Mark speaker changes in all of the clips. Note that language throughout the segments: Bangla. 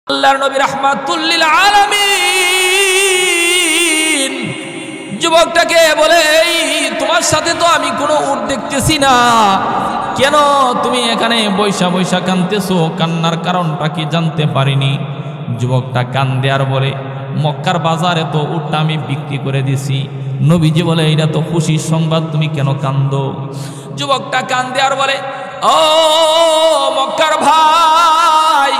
Speaker 1: আল্লাহর নবী রাহমাতুল লিল আলামিন যুবকটাকে বলে, তোমার সাথে তো আমি কোনো উট দেখতেছি না, কেন তুমি এখানে বৈশা বৈশা কাঁদতেছো? কান্নার কারণটা কি জানতে পারিনি? যুবকটা কান্দে আর বলে, মক্কার বাজারে তো উটটা আমি বিক্রি করে দিছি। নবীজি বলে, এটা তো খুশির সংবাদ, তুমি কেন কান্দো? যুবকটা কান্দে আর বলে, ও মক্কার ভাই,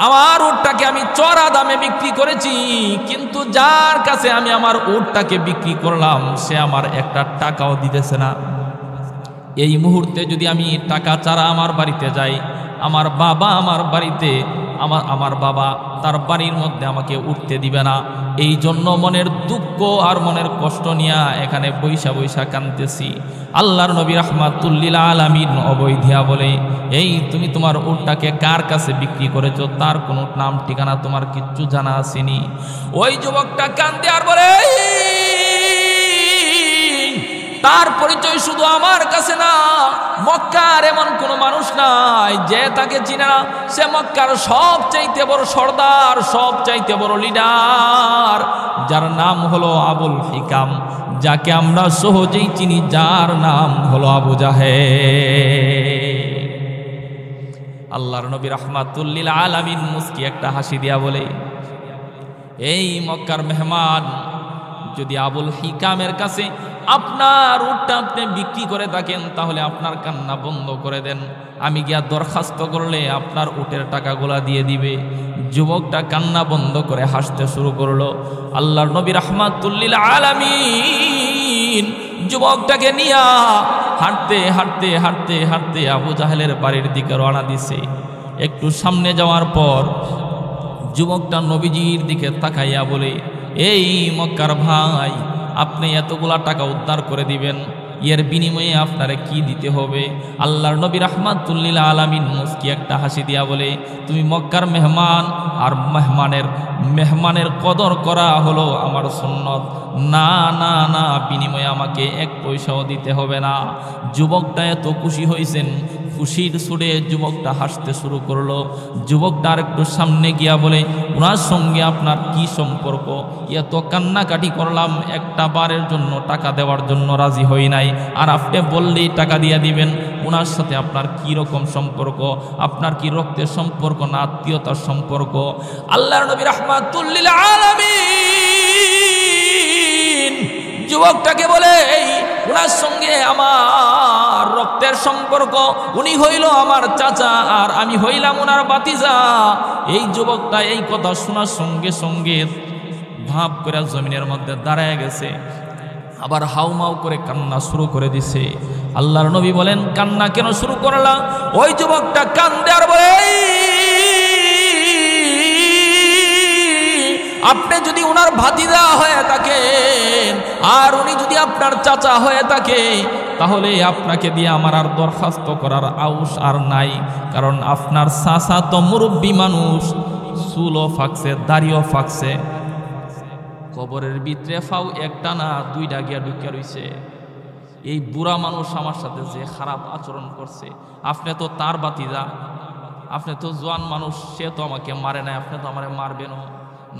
Speaker 1: আমার উটটাকে আমি চড়া দামে বিক্রি করেছি, কিন্তু যার কাছে আমি আমার উটটাকে বিক্রি করলাম সে আমার একটা টাকাও দিতেছে না। এই মুহূর্তে যদি আমি টাকা ছাড়া আমার বাড়িতে যাই, আমার বাবা আমার বাড়িতে আমার বাবা তার বাড়ির মধ্যে আমাকে উঠতে দিবে না। এই জন্য মনের দুঃখ আর মনের কষ্ট নিয়ে এখানে বৈশা বৈশা কাঁদতেছি। আল্লাহর নবী রাহমাতুল লিল আলামিন অবৈধিয়া বলে, এই তুমি তোমার উটটাকে কার কাছে বিক্রি করেছো? তার কোনো নাম ঠিকানা তোমার কিচ্ছু জানা আসেনি? ওই যুবকটা কান্দে আর বলে, তার পরিচয় শুধু আমার কাছে না, মক্কার এমন কোনো মানুষ নাই যে তাকে চিনে না। সে মক্কার সবচাইতে বড় সর্দার, সবচাইতে বড় লিডার, যার নাম হলো আবুল হিকাম, যাকে আমরা সহজেই চিনি, যার নাম হলো আবু জাহেল। আল্লাহর নবী রাহমাতুল লিল আলামিন মুস্কি একটা হাসি দিয়া বলে, এই মক্কার মেহমান, যদি আবুল হিকামের কাছে আপনার উটটা আপনি বিক্রি করে থাকেন তাহলে আপনার কান্না বন্ধ করে দেন, আমি গিয়া দরখাস্ত করলে আপনার উটের টাকাগুলা দিয়ে দিবে। যুবকটা কান্না বন্ধ করে হাসতে শুরু করলো। আল্লাহর নবী রাহমাতুল লিল আলামিন যুবকটাকে নিয়া হাঁটতে হাঁটতে হাঁটতে হাঁটতে আবু জাহেলের বাড়ির দিকে রওনা দিছে। একটু সামনে যাওয়ার পর যুবকটা নবীজির দিকে তাকাইয়া বলে, এই মক্কার ভাই, আপনি এতগুলা টাকা উদ্ধার করে দিবেন, এর বিনিময়ে আপনারে কি দিতে হবে? আল্লাহর নবী রাহমাতুল লিল আলামিন মুস্কি একটা হাসি দিয়া বলে, তুমি মক্কার মেহমান, আর মেহমানের কদর করা হলো আমার সুন্নত। না না না, বিনিময়ে আমাকে এক পয়সাও দিতে হবে না। যুবকটা এত খুশি হয়েছেন, খুশির সুরে যুবকটা হাসতে শুরু করলো। যুবকটা আর একটু সামনে গিয়া বলে, ওনার সঙ্গে আপনার কি সম্পর্ক? এত কান্নাকাটি করলাম, একটা বারের জন্য টাকা দেওয়ার জন্য রাজি হই নাই, আর আপনি বললেই টাকা দিয়ে দিবেন। ওনার সাথে আপনার কি রকম সম্পর্ক? আপনার কি রক্তের সম্পর্ক না আত্মীয়তার সম্পর্ক? আল্লাহর নবী রাহমাতুল লিল আলামিন যুবকটাকে বলে, ওনার সঙ্গে আমার রক্তের সম্পর্ক, উনি হইল আমার চাচা আর আমি হইলাম ওনার ভাতিজা। এই যুবকটা এই কথা শোনার সঙ্গে সঙ্গে ভাব করে জমিনের মধ্যে দাঁড়ায় গেছে, আবার হাউমাউ করে কান্না শুরু করে দিছে। আল্লাহর নবী বলেন, কান্না কেন শুরু করলা? ওই যুবকটা কান্দে আর বলে, আপনি যদি ওনার ভাতিজা হয়ে থাকেন আর উনি যদি আপনার চাচা হয়ে থাকে, তাহলে আপনাকে দিয়ে আমার আর দরখাস্ত করার আউস আর নাই, কারণ আপনার চাচা তো মুরব্বী মানুষ, চুলও ফাঁকছে, দাড়িও ফাঁকছে, কবরের ভিতরে ফাও একটা না দুইটা গিয়া ঢুকিয়া রইছে। এই বুড়া মানুষ আমার সাথে যে খারাপ আচরণ করছে, আপনি তো তার ভাতিজা, আপনি তো জোয়ান মানুষ, সে তো আমাকে মারে নাই, আপনি তো আমারে মারবেন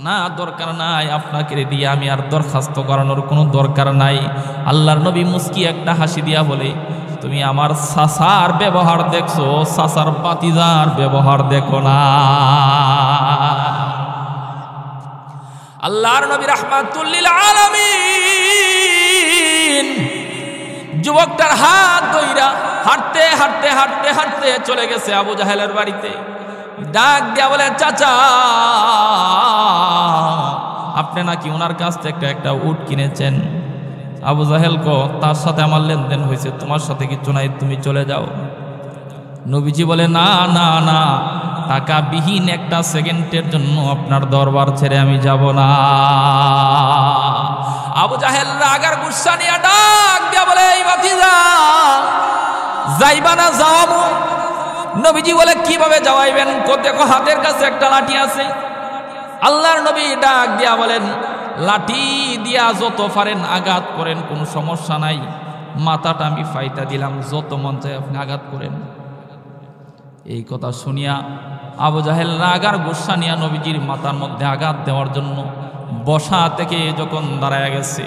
Speaker 1: না, দরকার নাই, আপনাকে দিয়ে আমি আর দরখাস্ত করানোর কোনো দরকার নাই। আল্লাহর নবী মুস্কি একটা হাসি দিয়া বলে, তুমি আমার চাচার ব্যবহার দেখছো, চাচার ভাতিজার ব্যবহার দেখো না। আল্লাহর নবী রাহমাতুল লিল আলামিন যুবকটার হাত ধইরা হাঁটতে হাঁটতে হাঁটতে হাঁটতে চলে গেছে আবু জাহেলের বাড়িতে। ডাক দিয়া বলে, চাচা, আপনি নাকি ওনার কাছ থেকে একটা উট কিনেছেন? আবু জাহেল কো, তার সাথে আমার লেনদেন হয়েছে, তোমার সাথে কিছু নাই, তুমি চলে যাও। নবীজি বলে, না না না, টাকা বিহীন একটা সেকেন্ডের জন্য আপনার দরবার ছেড়ে আমি যাব না। আবু জাহেল রাগার গুসা নিয়ে ডাক দিয়া বলে, এই ভাতিজা, যাইবা না যাওয়ামু? নবীজি বলে, কিভাবে যাওয়াইবেন? দেখো হাতের কাছে একটা লাঠি আছে। আল্লাহর নবী ডাক দিয়া বলেন, লাঠি দিয়া যত পারেন আঘাত করেন, কোনো সমস্যা নাই, মাথাটা আমি ফাইতা দিলাম, যত মন চায় আপনি আঘাত করেন। এই কথা শুনিয়া আবু জাহেল রাগার গুসা নিয়ে নবীজির মাথার মধ্যে আঘাত দেওয়ার জন্য বসা থেকে যখন দাঁড়ায় গেছে,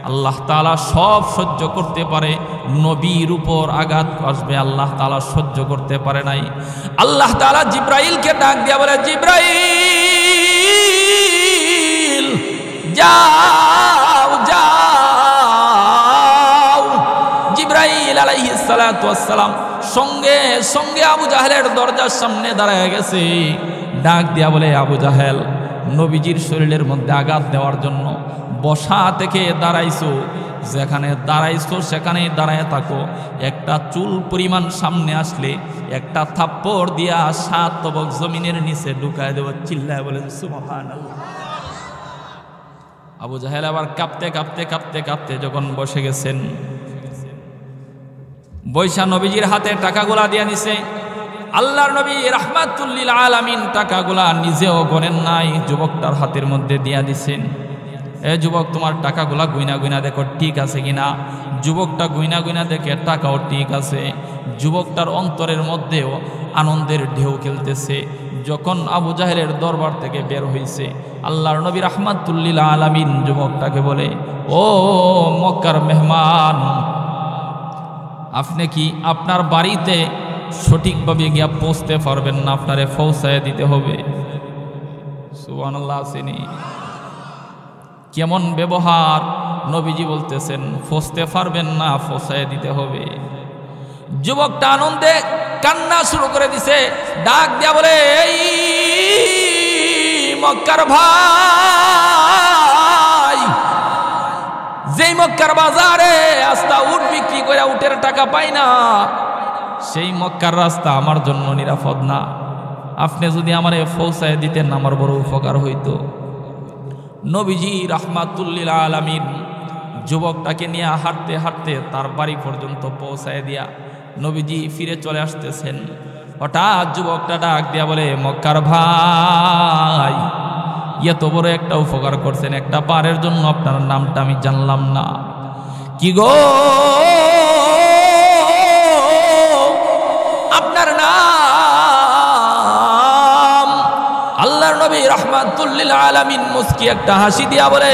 Speaker 1: আল্লাহ তাআলা সব সহ্য করতে পারে, নবীর উপর আঘাত আসবে আল্লাহ তাআলা সহ্য করতে পারে নাই। আল্লাহ তাআলা জিব্রাইলকে ডাক দিয়া বলে, জিব্রাইল যাও যাও। জিব্রাইল আলাইহিস সালাতু ওয়াস সালাম সঙ্গে সঙ্গে আবু জাহেলের দরজার সামনে দাঁড়ায় গেছে, ডাক দিয়া বলে, আবু জাহেল, নবীজির শরীরের মধ্যে আঘাত দেওয়ার জন্য বসা থেকে দাঁড়াইছো, যেখানে দাঁড়াইছো সেখানেই দাঁড়ায় থাকো, একটা চুল পরিমাণ সামনে আসলে একটা থাপ্পড় দিয়া 7 তবক জমিনের নিচে ঢুকায় দেব। চিল্লায় বলেন সুবহানাল্লাহ। আবু জাহেল আবার কাঁপতে কাঁপতে কাঁপতে কাঁপতে যখন বসে গেছেন, বৈশা নবীজির হাতে টাকাগুলা দিয়া নিছে। আল্লাহর নবী রাহমাতুল লিল আলামিন টাকাগুলা নিজেও গণেন নাই, যুবকটার হাতের মধ্যে দিয়া দিছেন। এ যুবক, তোমার টাকাগুলা গুইনা গুইনা দেখো ঠিক আছে কিনা। যুবকটা গুইনা গুইনা দেখে টাকাও ঠিক আছে। যুবকটার অন্তরের মধ্যেও আনন্দের ঢেউ খেলতেছে। যখন আবু জাহেলের দরবার থেকে বের হয়েছে, আল্লাহর নবী রাহমাতুল লিল আলামিন যুবকটাকে বলে, ও মক্কার মেহমান, আপনি কি আপনার বাড়িতে সঠিকভাবে গিয়া পৌঁছতে পারবেন না? আপনারে পৌঁছায় দিতে হবে। সুবহানাল্লাহ। আসেনি কেমন ব্যবহার? নবীজি বলতেছেন পৌঁছতে পারবেন না, পৌঁছায় দিতে হবে। যুবকটা আনন্দে কান্না শুরু করে দিছে, ডাক দিয়া বলে, এই মক্কার ভাই, যেই মক্কার বাজারে আস্তা উট বিক্রি করে উটের টাকা পাই না, সেই মক্কার রাস্তা আমার জন্য নিরাপদ না। আপনি যদি আমারে পৌঁছায় দিতেন আমার বড় উপকার হইতো। নবীজি রাহমাতুল লিল আলামিন যুবকটাকে নিয়ে হাঁটতে হাঁটতে তার বাড়ি পর্যন্ত পৌঁছায় দিয়া নবীজি ফিরে চলে আসতেছেন। হঠাৎ যুবকটা ডাক দিয়া বলে, মক্কার ভাই, এত বড় একটা উপকার করছেন, একটা বারের জন্য আপনার নামটা আমি জানলাম না। কি গো, আপনার নাম? আল্লাহর নবী রাহমাতুল লিল আলামিন মুস্কি একটা হাসি দিয়া বলে,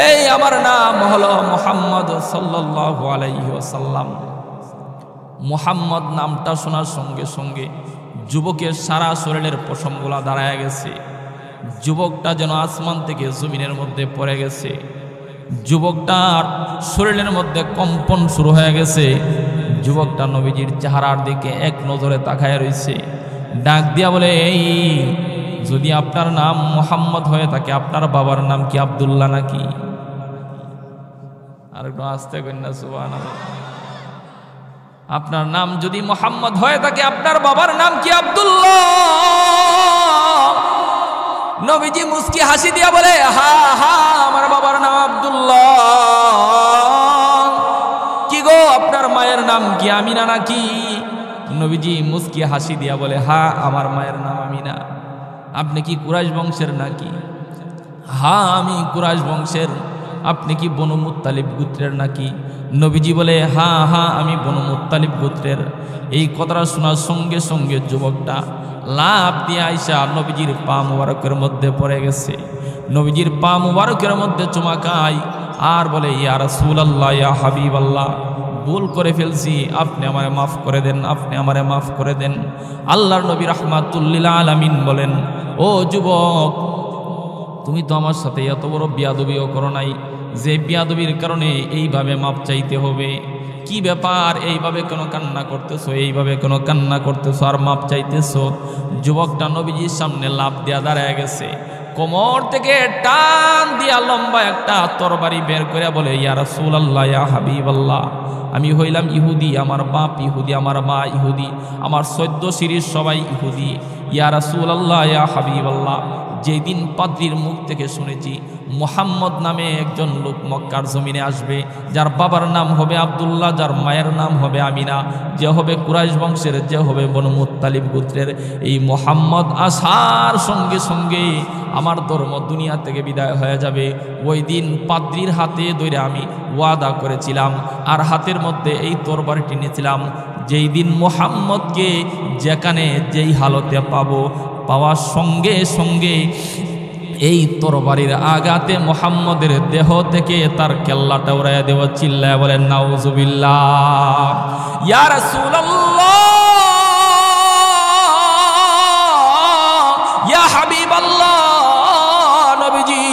Speaker 1: এই আমার নাম হলো মুহাম্মদ সাল্লাল্লাহু আলাইহি ওয়াসাল্লাম। মুহাম্মদ নামটা শোনার সঙ্গে সঙ্গে যুবকের সারা শরীরের পশমগুলা দাঁড়ায় গেছে। যুবকটা যেন আসমান থেকে জমিনের মধ্যে পড়ে গেছে। যুবকটার শরীরের মধ্যে কম্পন শুরু হয়ে গেছে। যুবকটা নবীজির চেহারার দিকে এক নজরে তাকায় রয়েছে। ডাক দিয়া বলে, এই যদি আপনার নাম মুহাম্মদ হয়ে থাকে, আপনার বাবার নাম কি আব্দুল্লাহ নাকি? আর একটু আস্তে করেন না, সুবহানাল্লাহ। আপনার নাম যদি মুহাম্মদ হয়ে থাকে, আপনার বাবার নাম কি আব্দুল্লাহ? নবীজি মুস্কি হাসি দিয়া বলে, হা হা, আমার বাবার নাম আব্দুল্লাহ। কি গো, আপনার মায়ের নাম কি আমিনা নাকি? নবীজি মুস্কি হাসি দিয়া বলে, হা, আমার মায়ের নাম আমিনা। আপনি কি কুরাইশ বংশের নাকি? হ্যাঁ, আমি কুরাইশ বংশের। আপনি কি বনু মুত্তালিব গোত্রের নাকি? নবীজি বলে, হ্যাঁ হ্যাঁ, আমি বনু মুত্তালিব গোত্রের। এই কথাটা শোনার সঙ্গে সঙ্গে যুবকটা লাফ দিয়ে আইসা নবীজির পা মুবারকের মধ্যে পড়ে গেছে। নবীজির পা মুবারকের মধ্যে চুমাকায় আর বলে, ইয়া রাসূলুল্লাহ, ইয়া হাবিবাল্লাহ, ভুল করে ফেলছি, আপনি আমারে মাফ করে দেন, আপনি আমারে মাফ করে দেন। আল্লাহর নবী রাহমাতুল লিল আলামিন বলেন, ও যুবক, তুমি তো আমার সাথে এত বড় বিয়াদবিও করো নাই যে বিয়াদবির কারণে এইভাবে মাপ চাইতে হবে। কি ব্যাপার, এইভাবে কোনো কান্না করতেছো, এইভাবে কোনো কান্না করতেছো আর মাপ চাইতেছো? যুবকটা নবীজির সামনে লাফ দিয়া দাঁড়ায় গেছে। কোমর থেকে টান দিয়া লম্বা একটা তরবারি বের করে বলে, ইয়া রাসূলুল্লাহ, ইয়া হাবিবাল্লাহ, আমি হইলাম ইহুদি, আমার বাপ ইহুদি, আমার মা ইহুদি, আমার 14 শিরির সবাই ইহুদি। ইয়া রাসূলুল্লাহ, ইয়া হাবিবাল্লাহ, যেই দিন পাদ্রীর মুখ থেকে শুনেছি মুহাম্মদ নামে একজন লোক মক্কার জমিনে আসবে, যার বাবার নাম হবে আব্দুল্লাহ, যার মায়ের নাম হবে আমিনা, যে হবে কুরাইশ বংশের, যে হবে বনু মুত্তালিব গোত্রের, এই মুহাম্মদ আসার সঙ্গে সঙ্গে আমার ধর্ম দুনিয়া থেকে বিদায় হয়ে যাবে। ওই দিন পাদ্রীর হাতে ধরে আমি ওয়াদা করেছিলাম আর হাতের মধ্যে এই তরবারিটি নিয়েছিলাম, যেই দিন মুহাম্মদকে যেখানে যেই হালতে পাবো, পাওয়ার সঙ্গে সঙ্গে এই তরবারির আঘাতে মুহাম্মদের দেহ থেকে তার কেল্লাটা উড়াইয়া দেব। চিল্লায় বলেন নাউজুবিল্লাহ। ইয়া রাসূলুল্লাহ, ইয়া হাবিবাল্লাহ, নবীজি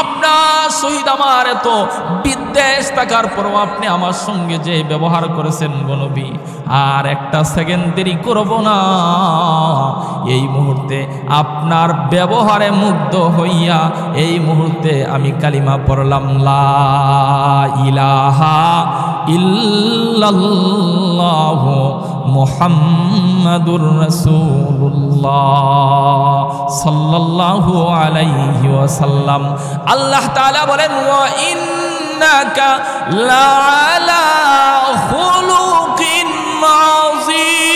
Speaker 1: আপনার শহীদ আমার এত বিদ্বেষ থাকার পরও আপনি আমার সঙ্গে যে ব্যবহার করেছেন গো নবী, আর একটা সেকেন্ড দেরি করব না। এই মুহূর্তে আপনার ব্যবহারে মুগ্ধ হইয়া এই মুহূর্তে আমি কালিমা পড়লাম, লা ইলাহা ইল্লাল্লাহু মুহাম্মাদুর রাসূলুল্লাহ সাল্লাল্লাহু আলাইহি ওয়াসাল্লাম। আল্লাহ তাআলা বলেন, ওয়া ইন্নাকা লাআলা খুলুকিন আযীম।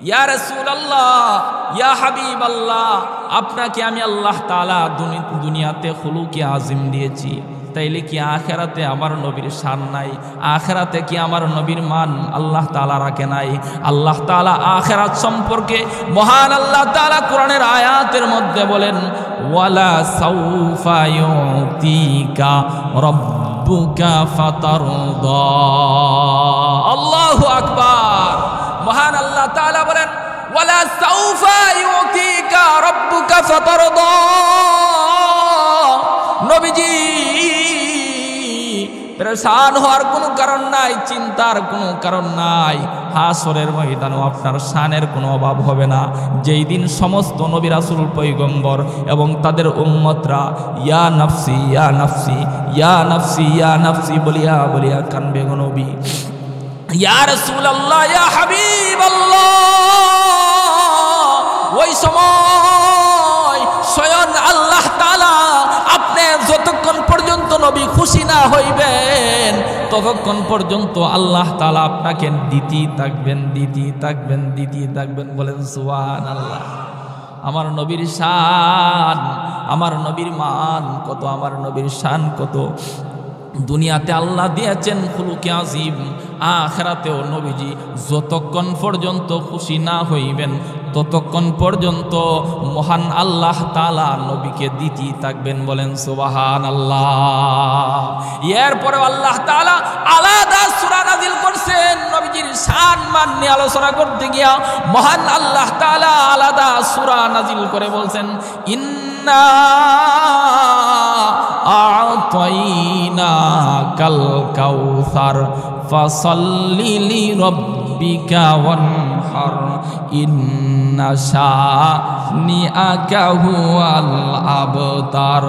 Speaker 1: ইয়া রাসূলুল্লাহ, ইয়া হাবিবাল্লাহ, আপনাকে আমি আল্লাহ তাআলা দুনিয়াতে খুলুকে আযীম দিয়েছি, তাইলে কি আখেরাতে আমার নবীর শান নাই? আখেরাতে কি আমার নবীর মান আল্লাহ তাআলা রাখে নাই? আল্লাহ তাআলা আখেরাত সম্পর্কে মহান আল্লাহ তাআলা কোরআনের আয়াতের মধ্যে বলেন, ওয়ালা সাউফা ইউতিকা রাব্বুকা ফাতারদা। আল্লাহু আকবার। মহান আল্লাহ তাআলা বলেন, ওয়ালা সাউফা ইউতিকা রাব্বুকা ফাতারদা। নবীজি পরেশান হওয়ার কোনো কারণ নাই, চিন্তার কোনো কারণ নাই। হাসরের ময়দানেও আপনার শানের কোনো অভাব হবে না। যেই দিন সমস্ত নবী রাসূল পয়গম্বর এবং তাদের উম্মতরা ইয়া নাফসি ইয়া নাফসি ইয়া নাফসি ইয়া নাফসি বলিয়া বলিয়া কানবে গো নবী। ইয়া রাসূলুল্লাহ, ইয়া হাবিবাল্লাহ, ওই সময় স্বয়ং আল্লাহ তাআলা আপনি যতক্ষণ পর্যন্ত নবী খুশি না হইবেন ততক্ষণ পর্যন্ত আল্লাহ তাআলা আপনাকে দিতেই থাকবেন, দিতেই থাকবেন, দিতেই থাকবেন। বলেন সুবহানাল্লাহ। আমার নবীর শান, আমার নবীর মান কত, আমার নবীর শান কত। দুনিয়াতে আল্লাহ দিয়েছেন খুলুকে আযীম, আখিরাতেও নবীজি যতক্ষণ পর্যন্ত খুশি না হইবেন ততক্ষণ পর্যন্ত মহান আল্লাহ তাআলা নবীকে দিতেই থাকবেন। বলেন সুবহানাল্লাহ। এরপরে আল্লাহ তাআলা আলাদা সূরা নাযিল করছেন নবীজির শান মান নিয়ে আলোচনা করতে গিয়া মহান আল্লাহ তাআলা আলাদা সূরা নাযিল করে বলছেন, ইন্না আ'তাইনাকাল কাউসার ফাসাল্লি লিরাব্বিকা ওয়ানহার ইন্না শানিআকা হুয়াল আবতার।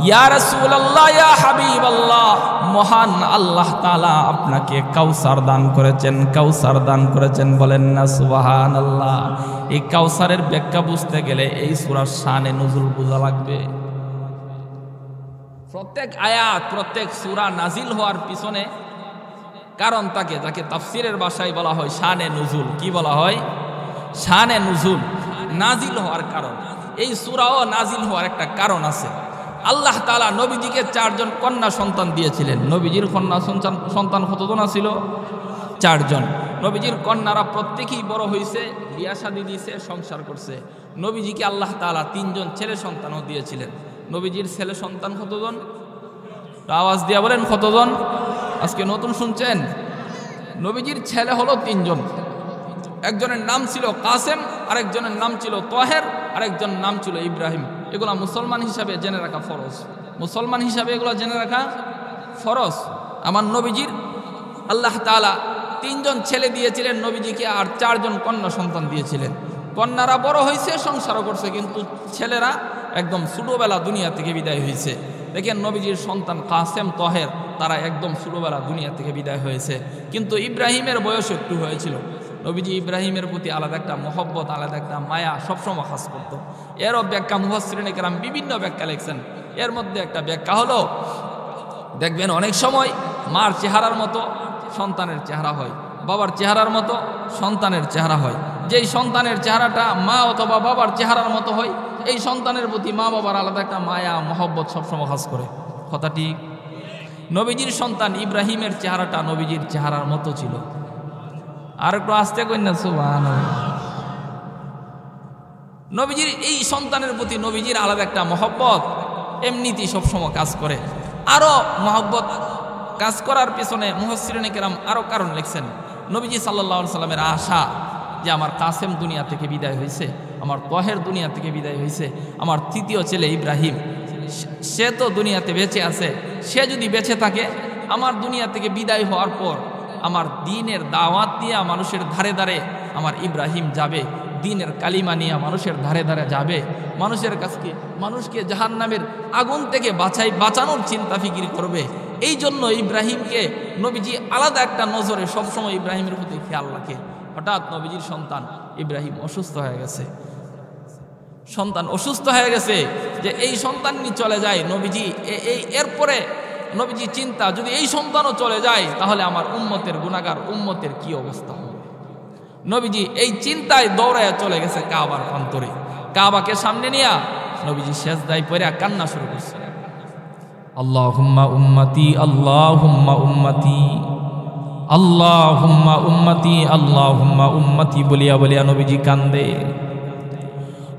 Speaker 1: ইয়া রাসূলুল্লাহ, ইয়া হাবিবাল্লাহ, মহান আল্লাহ তাআলা আপনাকে কাউসার দান করেছেন, কাউসার দান করেছেন। বলেন না সুবহানাল্লাহ। এই কাউসারের ব্যাখ্যা বুঝতে গেলে এই সূরার শানে নুজুল বোঝা লাগবে। প্রত্যেক আয়াত, প্রত্যেক সূরা নাজিল হওয়ার পিছনে কারণ থাকে, যাকে তাফসীরের ভাষায় বলা হয় শানে নুজুল। কি বলা হয়? শানে নুজুল, নাজিল হওয়ার কারণ। এই সূরাও নাজিল হওয়ার একটা কারণ আছে। আল্লাহ তাআলা নবীজিকে 4 জন কন্যা সন্তান দিয়েছিলেন। নবীজির কন্যা সন্তান কতজন ছিল? 4 জন। নবীজির কন্যারা প্রত্যেকেই বড় হয়েছে, বিয়া শাদী দিয়েছে, সংসার করছে। নবীজিকে আল্লাহ তাআলা 3 জন ছেলে সন্তানও দিয়েছিলেন। নবীজির ছেলে সন্তান কতজন? আওয়াজ দিয়া বলেন কতজন? আজকে নতুন শুনছেন? নবীজির ছেলে হলো 3 জন। একজনের নাম ছিল কাসেম, আরেকজনের নাম ছিল তাহের, আরেকজনের নাম ছিল ইব্রাহিম। এগুলা মুসলমান হিসাবে জেনে রাখা ফরজ। মুসলমান হিসাবে এগুলো জেনে রাখা ফরজ। আমার নবীজির আল্লাহ তাআলা 3 জন ছেলে দিয়েছিলেন নবীজিকে, আর 4 জন কন্যা সন্তান দিয়েছিলেন। কন্যারা বড় হয়েছে, সংসারও করছে, কিন্তু ছেলেরা একদম ছোটবেলা দুনিয়া থেকে বিদায় হয়েছে। দেখেন নবীজির সন্তান কাসেম, তাহের, তারা একদম ছোটবেলা দুনিয়া থেকে বিদায় হয়েছে। কিন্তু ইব্রাহিমের বয়স একটু হয়েছিল। নবীজি ইব্রাহিমের প্রতি আলাদা একটা মহব্বত, আলাদা একটা মায়া সবসময় খাস করতো। এরও ব্যাখ্যা মুফাসসিরিনে কেরাম বিভিন্ন ব্যাখ্যা লিখছেন। এর মধ্যে একটা ব্যাখ্যা হলো, দেখবেন অনেক সময় মার চেহারার মতো সন্তানের চেহারা হয়, বাবার চেহারার মতো সন্তানের চেহারা হয়। যেই সন্তানের চেহারাটা মা অথবা বাবার চেহারার মতো হয়, এই সন্তানের প্রতি মা বাবার আলাদা একটা মায়া মহব্বত সবসময় কাজ করে। কথা ঠিক। নবীজির সন্তান ইব্রাহিমের চেহারাটা নবীজির চেহারার মতো ছিল। আর একটু আস্তে কন্যা সুবহানাল্লাহ। নবীজির এই সন্তানের প্রতি নবীজির আলাদা একটা মহব্বত এমনিতেই সবসময় কাজ করে। আরো মহব্বত কাজ করার পেছনে মুফাসসিরিনে কেরাম আরো কারণ লিখছেন। নবীজি সাল্লাল্লাহু আলাইহি সাল্লামের আশা যে আমার কাসেম দুনিয়া থেকে বিদায় হয়েছে, আমার তহের দুনিয়া থেকে বিদায় হয়েছে, আমার তৃতীয় ছেলে ইব্রাহিম সে তো দুনিয়াতে বেঁচে আছে, সে যদি বেঁচে থাকে আমার দুনিয়া থেকে বিদায় হওয়ার পর আমার দ্বীনের দাওয়াত দিয়ে মানুষের ধারে ধারে আমার ইব্রাহিম যাবে, দ্বীনের কালিমা নিয়ে মানুষের ধারে ধারে যাবে, মানুষের কাছে মানুষকে জাহান্নামের আগুন থেকে বাঁচানোর চিন্তা ফিকির করবে। এই জন্য ইব্রাহিমকে নবীজি আলাদা একটা নজরে সবসময় ইব্রাহিমের প্রতি খেয়াল রাখে। হঠাৎ নবীজির সন্তান ইব্রাহিম অসুস্থ হয়ে গেছে, সন্তান অসুস্থ হয়ে গেছে যে এই সন্তান নিয়ে চলে যায় নবীজি এরপরে নবীজি চিন্তা যদি এই সন্তানও চলে যায় তাহলে আমার উম্মতের গুনাহগার উম্মতের কি অবস্থা হবে। নবীজি এই চিন্তায় দৌড়ায় চলে গেছে কাবার অন্তরে। কাবাকে সামনে নিয়ে নবীজি সেজদায় পড়ে কান্না শুরু করছে। আল্লাহুম্মা উম্মতি আল্লাহুম্মা উম্মতি আল্লাহুম্মা উম্মতি আল্লাহুম্মা উম্মতি বলিয়া বলিয়া নবীজি কান্দে।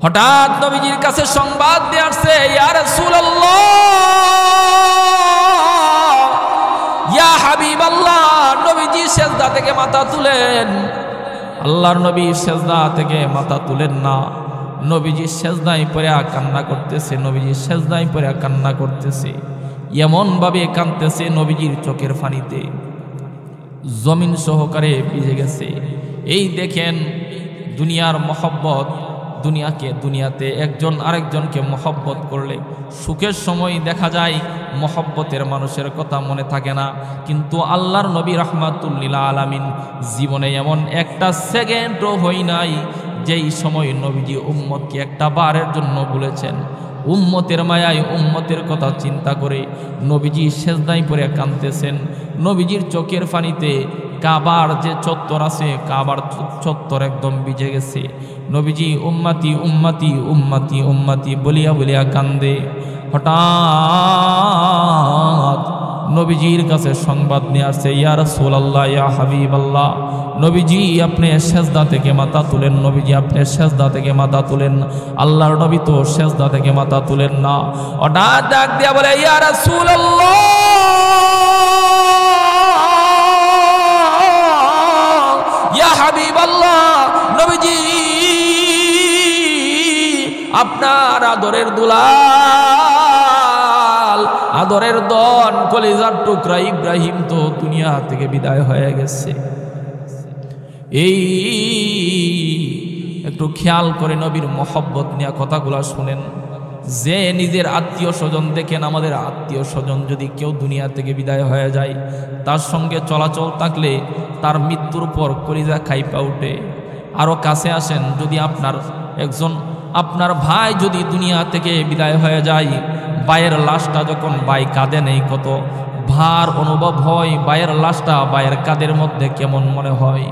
Speaker 1: হঠাৎ নবীজির কাছে সংবাদ দিয়ে আসছে, ইয়া রাসূলুল্লাহ ইয়া হাবিবাল্লাহ। নবীজি সেজদা থেকে মাথা তুলেন। আল্লাহর নবী সেজদা থেকে মাথা তুলেন না, নবীজি সেজদায় পড়ে কান্না করতেছে, নবীজি সেজদায় পড়ে কান্না করতেছে, এমন ভাবে কাঁদতেছে নবীজির চোখের পানিতে জমিন সহকারে ভিজে গেছে। এই দেখেন দুনিয়ার মহব্বত, দুনিয়াতে একজন আরেকজনকে মহব্বত করলে সুখের সময় দেখা যায় মহব্বতের মানুষের কথা মনে থাকে না, কিন্তু আল্লাহর নবী রাহমাতুল লিল আলামিন জীবনে এমন একটা সেকেন্ডও হয় নাই যেই সময় নবীজি উম্মতকে একটা বারের জন্য বলেছেন। উম্মতের মায়ায় উম্মতের কথা চিন্তা করে নবীজি সেজদায় পড়ে কাঁদতেছেন। নবীজির চোখের পানিতে কাবার যে চত্বর আছে কাবার চত্বর একদম ভিজে গেছে। নবীজি উম্মতি উম্মতি উম্মতি উম্মতি বলিয়া বলিয়া কান্দে। হঠাৎ নবীজির কাছে সংবাদ নিয়ে আসছে, ইয়া রাসূলুল্লাহ ইয়া হাবিবাল্লাহ। নবীজি আপনি সেজদা থেকে মাথা তুলেন, নবীজি আপনি সেজদা থেকে মাথা তুলেন। আল্লাহর নবী তো সেজদা থেকে মাথা তুলেন না। হঠাৎ ডাক দিয়া বলে, ইয়া রাসূলুল্লাহ ইয়া হাবিবাল্লাহ। নবীজি আপনার আদরের দুলাল, আদরের দন, কলিজার টুকরা ইব্রাহিম তো দুনিয়া থেকে বিদায় হয়ে গেছে। এই একটু খেয়াল করে নবীর মহব্বত নিয়ে কথাগুলো শুনেন। যে নিজের আত্মীয় স্বজন দেখেন, আমাদের আত্মীয় স্বজন যদি কেউ দুনিয়া থেকে বিদায় হয়ে যায়, তার সঙ্গে চলাচল থাকলে তার মৃত্যুর পর কলিজা খাইপা উঠে। আরও কাছে আসেন, যদি আপনার ভাই যদি দুনিয়া থেকে বিদায় হয়ে যায়, ভাইয়ের লাশটা যখন ভাই কাঁদে নেই কত ভার অনুভব হয়, ভাইয়ের লাশটা ভাইয়ের কাঁধের মধ্যে কেমন মনে হয়।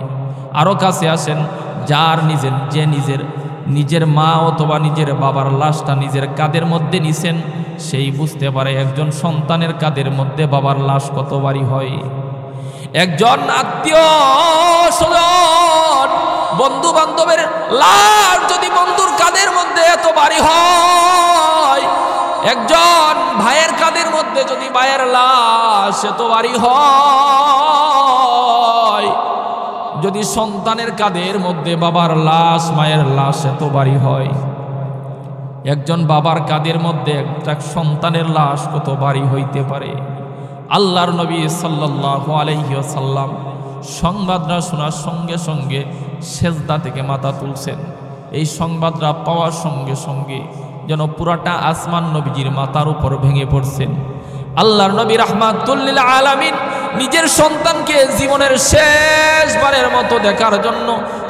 Speaker 1: আরও কাছে আসেন, যার নিজের মা অথবা নিজের বাবার লাশটা নিজের কাঁধের মধ্যে নিছেন, সেই বুঝতে পারে একজন সন্তানের কাঁধের মধ্যে বাবার লাশ কত ভারী হয়। একজন আত্মীয় স্বজন বন্ধু বান্ধবের লাশ যদি বন্ধুর কাঁধের মধ্যে এত ভারী হয়, একজন ভাইয়ের কাঁধের মধ্যে যদি ভাইয়ের লাশ এত ভারী হয়, যদি সন্তানের কাঁধের মধ্যে বাবার লাশ মায়ের লাশ এত ভারী হয়, একজন বাবার কাঁধের মধ্যে একটা সন্তানের লাশ কত ভারী হইতে পারে। আল্লাহর নবী সাল্লাল্লাহু আলাইহি ওয়াসাল্লাম সংবাদটা শোনার সঙ্গে সঙ্গে সেজদা থেকে মাথা তুলছেন। এই সংবাদটা পাওয়ার সঙ্গে সঙ্গে যেন পুরাটা আসমান নবীজির মাথার উপর ভেঙে পড়ছেন। আল্লাহর নবী রাহমাতুল লিল আলামিন নিজের সন্তানকে জীবনের শেষবারের মতো দেখার জন্য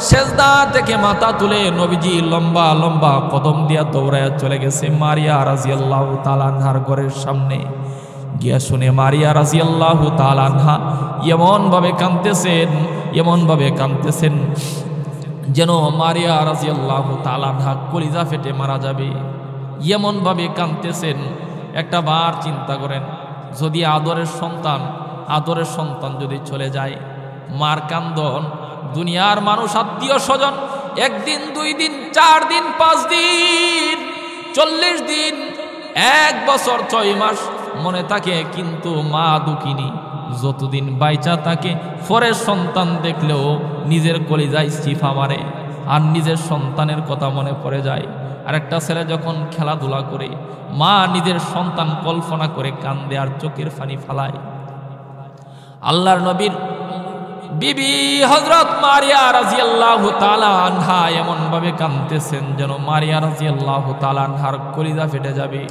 Speaker 1: সেজদা থেকে মাথা তুলে নবীজি লম্বা লম্বা কদম দিয়া দৌড়ায় চলে গেছে মারিয়া রাদিয়াল্লাহু তাআলা আনহার ঘরের সামনে। গিয়া শুনে মারিয়া রাদিয়াল্লাহু তাআলা আনহা এমনভাবে কাঁদতেছেন যেন মারিয়া রাদিয়াল্লাহু তাআলা আনহা কলিজা ফেটে মারা যাবে। এমনভাবে কাঁদতেছেন। একটা বার চিন্তা করেন, যদি আদরের সন্তান যদি চলে যায়, মার কান্দন, দুনিয়ার মানুষ আত্মীয় স্বজন 1 দিন 2 দিন 4 দিন 5 দিন 40 দিন 1 বছর 6 মাস মনে থাকে, কিন্তু মা দুঃখিনী যতদিন বাইচা থাকে পরের সন্তান দেখলেও নিজের কলিজায় চিফা মারে আর নিজের সন্তানের কথা মনে পড়ে যায়। আর একটা ছেলে যখন খেলাধুলা করে, মা নিজের সন্তান কল্পনা করে কান্দে আর চোখের পানি ফালায়। আল্লাহর নবীর বিবি হযরত মারিয়া রাদিয়াল্লাহু তাআলা আনহা এমন ভাবে কাঁদতেছেন যেন মারিয়া রাদিয়াল্লাহু তাআলা আনহার কলিজা ফেটে যাবে।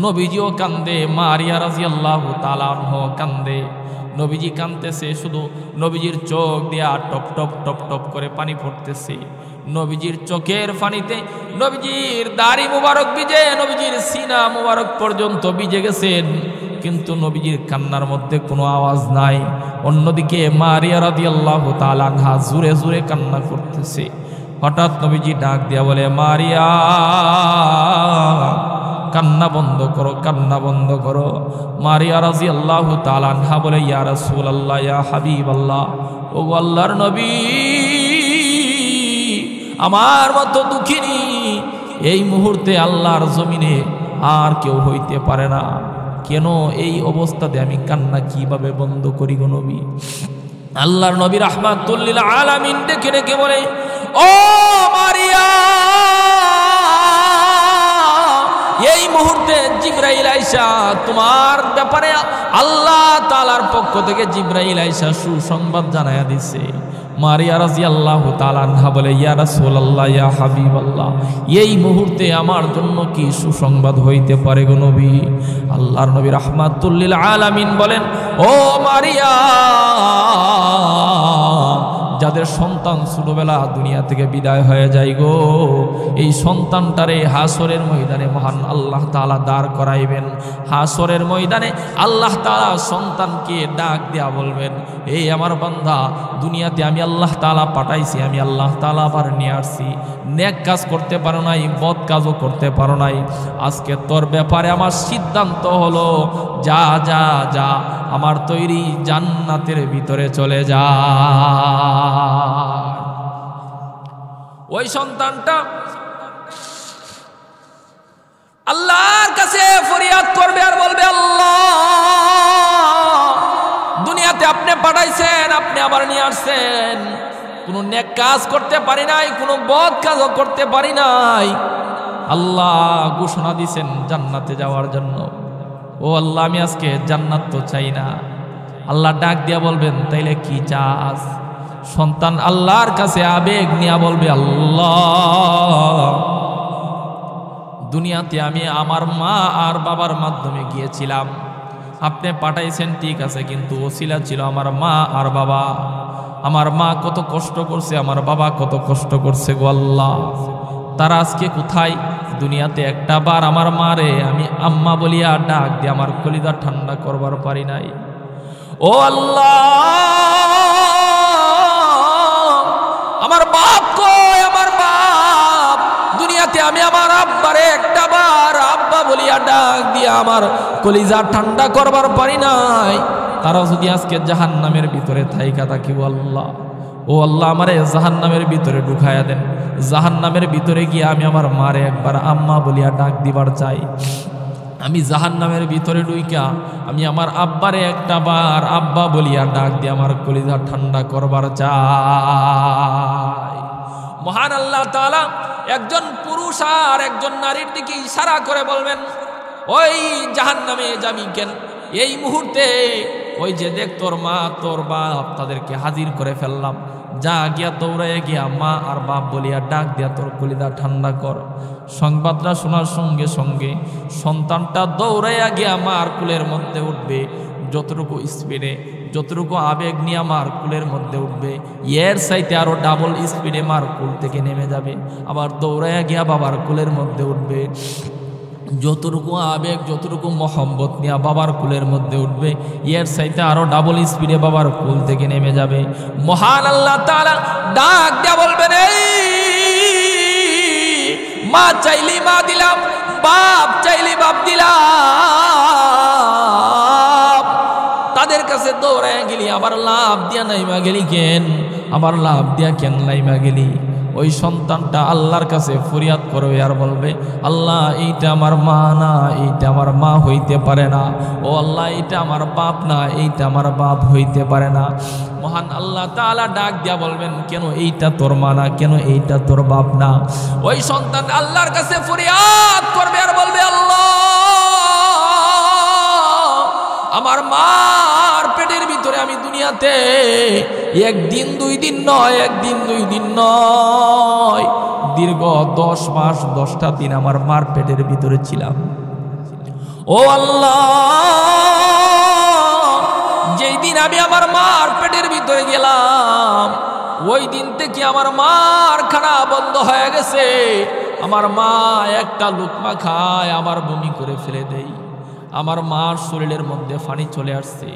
Speaker 1: নবীজিও কান্দে, মারিয়া রাদিয়াল্লাহু তাআলা আনহা কান্দে। নবীজি কাঁদতেছে, শুধু নবীজির চোখ দিয়া টপ টপ টপ টপ করে পানি পড়তেছে। নবীজির চোখের পানিতে নবীজির দাড়ি মুবারক ভিজে, নবীজির সিনা মুবারক পর্যন্ত ভিজে গেছেন, কিন্তু নবীজির কান্নার মধ্যে কোনো আওয়াজ নাই। অন্যদিকে মারিয়া রাদিয়াল্লাহু তাআলা আনহা জোরে জোরে কান্না করতেছে। হঠাৎ নবীজি ডাক দিয়া বলে, মারিয়া কান্না বন্ধ করো, কান্না বন্ধ করো। মারিয়া রাদিয়াল্লাহু তাআলা আনহা বলে, ইয়া রাসূলুল্লাহ, ইয়া হাবিবাল্লাহ, ও আল্লাহর নবী, আমার মতো দুঃখিনী এই মুহূর্তে আল্লাহর জমিনে আর কেউ হইতে পারে না। কেন এই অবস্থাতে আমি কান্না কিভাবে বন্ধ করি গো নবী? আল্লাহর নবী রাহমাতুল লিল আলামিন ডেকে ডেকে বলে, ও মারিয়া, এই মুহূর্তে জিবরাইল আইসা তোমার ব্যাপারে আল্লাহ তাআলার পক্ষ থেকে জিবরাইল আইসা সুসংবাদ জানায়া দিছে। মারিয়া রাদিয়াল্লাহু তাআলা আনহা বলে, ইয়া রাসূলুল্লাহ, ইয়া হাবিবাল্লাহ, এই মুহূর্তে আমার জন্য কি সুসংবাদ হইতে পারে গো নবী? আল্লাহর নবী রাহমাতুল লিল আলামিন বলেন, ও মারিয়া, যাদের সন্তান ছোটবেলা দুনিয়া থেকে বিদায় হয়ে যায় গো, এই সন্তানটারে হাসরের ময়দানে মহান আল্লাহ তাআলা দাঁড় করাইবেন। হাসরের ময়দানে আল্লাহ তাআলা সন্তানকে ডাক দেয়া বলবেন, এই আমার বান্দা, দুনিয়াতে আমি আল্লাহ তাআলা পাঠাইছি, আমি আল্লাহ তাআলা আবার নিয়ে আসছি। নেক কাজ করতে পারো নাই, বদ কাজও করতে পারো নাই, আজকে তোর ব্যাপারে আমার সিদ্ধান্ত হলো, যা যা যা, আমার তৈরি জান্নাতের ভিতরে চলে যা। ওই সন্তানটা আল্লাহর কাছে ফরিয়াদ করবে আর বলবে, আল্লাহ, দুনিয়াতে আপনি পাঠাইছেন, আপনি আবার নিয়ে আসছেন, কোনো নেক কাজ করতে পারি নাই, কোনো বদ কাজও করতে পারি নাই। আল্লাহ ঘোষণা দিয়েছেন জান্নাতে যাওয়ার জন্য। ও আল্লাহ, আমি আজকে জান্নাত তো চাই না। আল্লাহ ডাক দিয়া বলবেন, তাইলে কি চাস? সন্তান আল্লাহর কাছে আবেগ নিয়ে বলবে, আল্লাহ, দুনিয়াতে আমি আমার মা আর বাবার মাধ্যমে গিয়েছিলাম, আপনি পাঠাইছেন ঠিক আছে, কিন্তু ওসিলা ছিল আমার মা আর বাবা। আমার মা কত কষ্ট করছে, আমার বাবা কত কষ্ট করছে গো আল্লাহ, তারা আজকে কোথায়? দুনিয়াতে একটা বার আমার মারে আমি আম্মা বলিয়া ডাক দিয়ে আমার কলিজা ঠান্ডা করবার পারি নাই। ও আল্লাহ, আমার বাপ কই? আমার বাপ, দুনিয়াতে আমি আমার আব্বারে একটা বার আব্বা বলিয়া ডাক দিয়া আমার কলিজা ঠান্ডা করবার পারি নাই, তারা যদি আজকে জাহান্নামের ভিতরে থাইকা থাকি, ও আল্লাহ, ও আল্লাহ, আমারে জাহান্নামের ভিতরে ঢুকাইয়া দেন। জাহান্নামের ভিতরে গিয়ে আমি আমার মারে একবার আম্মা বলিয়া ডাক দিবার চাই। আমি জাহান্নামের ভিতরে ঢুইকা আমি আমার আব্বারে একটা বার আব্বা বলিয়া ডাক দিয়ে আমার কলিজা ঠান্ডা করবার চাই। মহান আল্লাহ তাআলা একজন পুরুষ আর একজন নারীর দিকে ইশারা করে বলবেন, ওই জাহান্নামে যাবি কেন? এই মুহূর্তে ওই যে দেখ, তোর মা তোর বাপ তাদেরকে হাজির করে ফেললাম, যা গিয়া দৌড়াইয়া গিয়া মা আর বাপ বলিয়া ডাক দিয়া তোর কলিজা ঠান্ডা কর। সংবাদটা শোনার সঙ্গে সঙ্গে সন্তানটা দৌড়াইয়া গিয়া মার কুলের মধ্যে উঠবে। যতটুকু স্পিডে, যতটুকু আবেগ নিয়ে মার কুলের মধ্যে উঠবে, এর চাইতে আরো ডাবল স্পিডে মার কুল থেকে নেমে যাবে, আবার দৌড়াইয়া গিয়া বাবার কুলের মধ্যে উঠবে। যতটুকু আবেগ, যতটুকু মহব্বত নিয়ে বাবার কুলের মধ্যে উঠবে, এর চাইতে আরো ডাবল স্পিডে বাবার কুল থেকে নেমে যাবে। মহান আল্লাহ তাআলা ডাক দিয়া বলবেন, এই মা চাইলি মা দিলাম, বাপ চাইলি বাপ দিলাম। তাদের কাছে দৌড়ায় গেলি, আবার লাভ দিয়া নাইমা গেলি কেন? আবার লাভ দিয়া কেন নাইমা গেলি? ওই সন্তানটা আল্লাহর কাছে ফরিয়াদ করবে আর বলবে, আল্লাহ এইটা আমার মা না, এইটা আমার মা হইতে পারে না। ও আল্লাহ এইটা আমার বাপ না, এইটা আমার বাপ হইতে পারে না। মহান আল্লাহ তাআলা ডাক দিয়া বলবেন, কেন এইটা তোর মা না, কেন এইটা তোর বাপ না? ওই সন্তান আল্লাহর কাছে ফরিয়াদ করবে আর বলবে, আল্লাহ আমার মার পেটের ভিতরে আমি দুনিয়াতে একদিন দুই দিন নয়, একদিন দুই দিন নয়, দীর্ঘ 10 মাস 10টা দিন আমার মার পেটের ভিতরে ছিলাম। ও আল্লাহ, যেই দিন আমি আমার মার পেটের ভিতরে গেলাম, ওই দিন থেকে আমার মার খানা বন্ধ হয়ে গেছে। আমার মা একটা লুকমা খায়, আমার বমি করে ফেলে দেয়। আমার মার শরীরের মধ্যে পানি চলে আসছে,